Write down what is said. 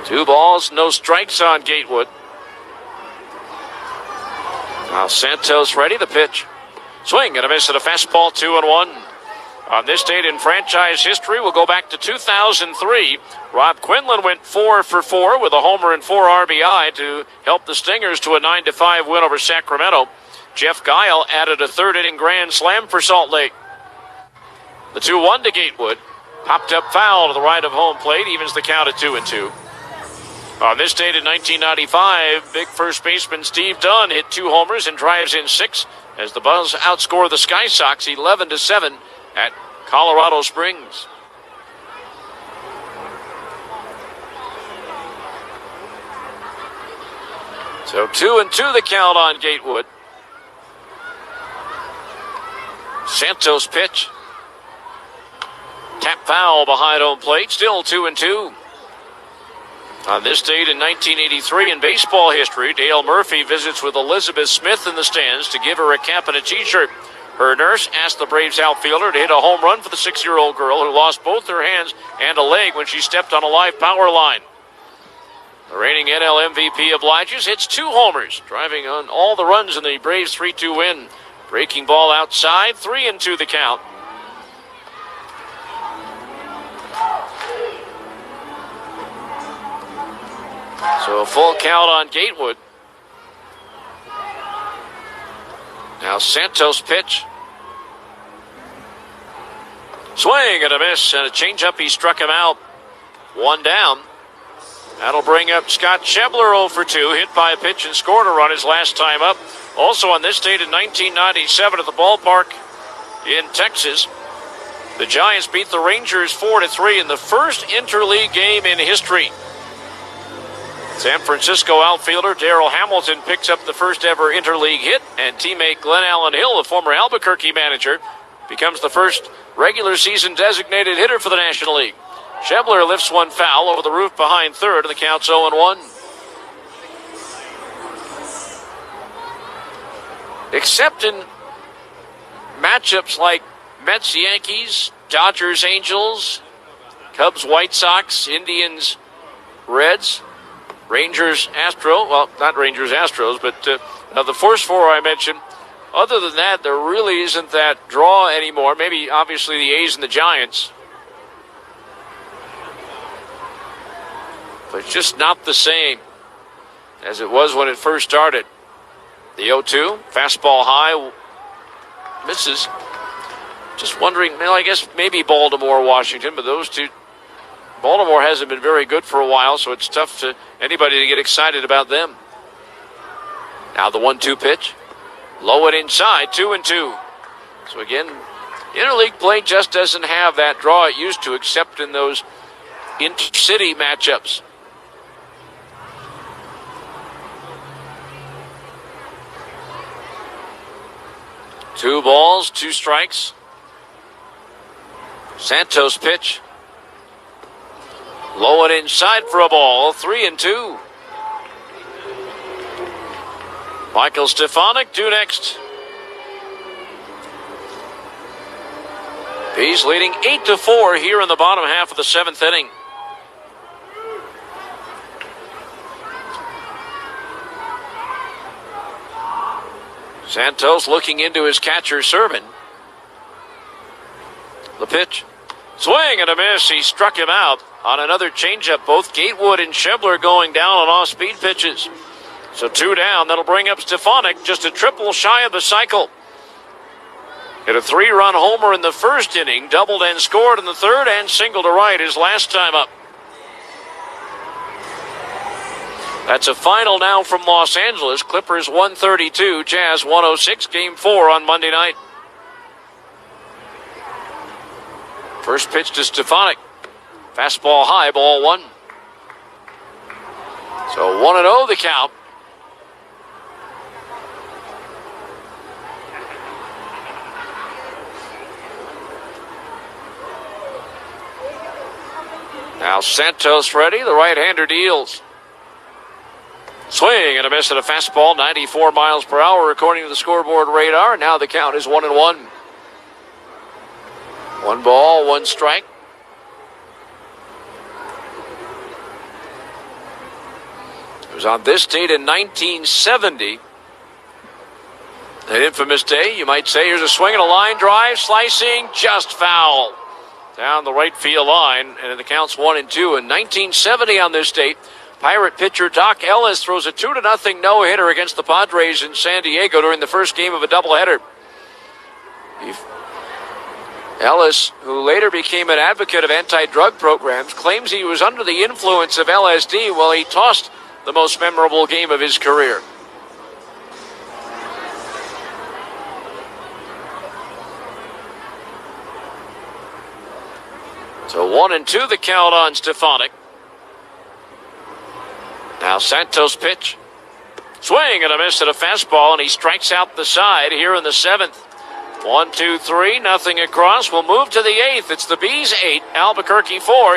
2 balls, no strikes on Gatewood. Now Santos ready, the pitch. Swing and a miss at a fastball, 2-1. On this date in franchise history, we'll go back to 2003. Rob Quinlan went 4 for 4 with a homer and 4 RBI to help the Stingers to a 9-5 win over Sacramento. Jeff Guile added a third-inning grand slam for Salt Lake. The 2-1 to Gatewood. Popped up foul to the right of home plate, evens the count at 2-2. On this date in 1995, big first baseman Steve Dunn hit 2 homers and drives in 6 as the Buzz outscore the Sky Sox 11-7 at Colorado Springs. So 2-2 the count on Gatewood. Santos pitch. Tap foul behind home plate. Still 2-2. On this date in 1983 in baseball history, Dale Murphy visits with Elizabeth Smith in the stands to give her a cap and a t-shirt. Her nurse asked the Braves outfielder to hit a home run for the 6-year-old girl who lost both her hands and a leg when she stepped on a live power line. The reigning NL MVP obliges, hits 2 homers, driving on all the runs in the Braves 3-2 win. Breaking ball outside, 3-2 the count. So a full count on Gatewood. Now Santos pitch. Swing and a miss and a changeup. He struck him out. 1 down. That'll bring up Scott Schebler 0 for 2. Hit by a pitch and scored a run his last time up. Also on this date in 1997 at the ballpark in Texas, the Giants beat the Rangers 4-3 in the first interleague game in history. San Francisco outfielder Darrell Hamilton picks up the first ever interleague hit, and teammate Glenn Allen Hill, the former Albuquerque manager, becomes the first regular season designated hitter for the National League. Schebler lifts one foul over the roof behind third, and the count's 0-1. Except in matchups like Mets-Yankees, Dodgers-Angels, Cubs-White Sox, Indians-Reds, Rangers-Astros, well, not Rangers-Astros, but the first 4 I mentioned. Other than that, there really isn't that draw anymore. Maybe, obviously, the A's and the Giants. But it's just not the same as it was when it first started. The 0-2, fastball high, misses. Just wondering, well, I guess maybe Baltimore, Washington, but those two, Baltimore hasn't been very good for a while, so it's tough for anybody to get excited about them. Now the 1-2 pitch. Low and inside, 2-2. So again, interleague play just doesn't have that draw it used to, except in those inter-city matchups. Two balls, 2 strikes. Santos pitch. Low and inside for a ball, 3-2. Michael Stefanik due next. He's leading 8-4 here in the bottom half of the 7th inning. Santos looking into his catcher, Servin. The pitch. Swing and a miss. He struck him out on another changeup. Both Gatewood and Schebler going down on off-speed pitches. So 2 down. That'll bring up Stefanik, just a triple shy of the cycle. Hit a 3-run homer in the first inning, doubled and scored in the third, and singled to right his last time up. That's a final now from Los Angeles. Clippers 132, Jazz 106, Game 4 on Monday night. First pitch to Stefanik. Fastball high, ball 1. So 1-0 the count. Now Santos ready, the right-hander deals. Swing and a miss at a fastball, 94 miles per hour according to the scoreboard radar. Now the count is 1-1. 1 ball, 1 strike. It was on this date in 1970. An infamous day, you might say. Here's a swing and a line drive, slicing, just foul. Down the right field line, and the count's 1-2. In 1970 on this date, Pirate pitcher Doc Ellis throws a 2-0 no-hitter against the Padres in San Diego during the first game of a doubleheader. Ellis, who later became an advocate of anti-drug programs, claims he was under the influence of LSD while he tossed the most memorable game of his career. So 1-2 the count on Stefanik. Now Santos pitch. Swing and a miss at a fastball, and he strikes out the side here in the 7th. 1-2-3, nothing across. We'll move to the 8th. It's the Bees 8, Albuquerque 4.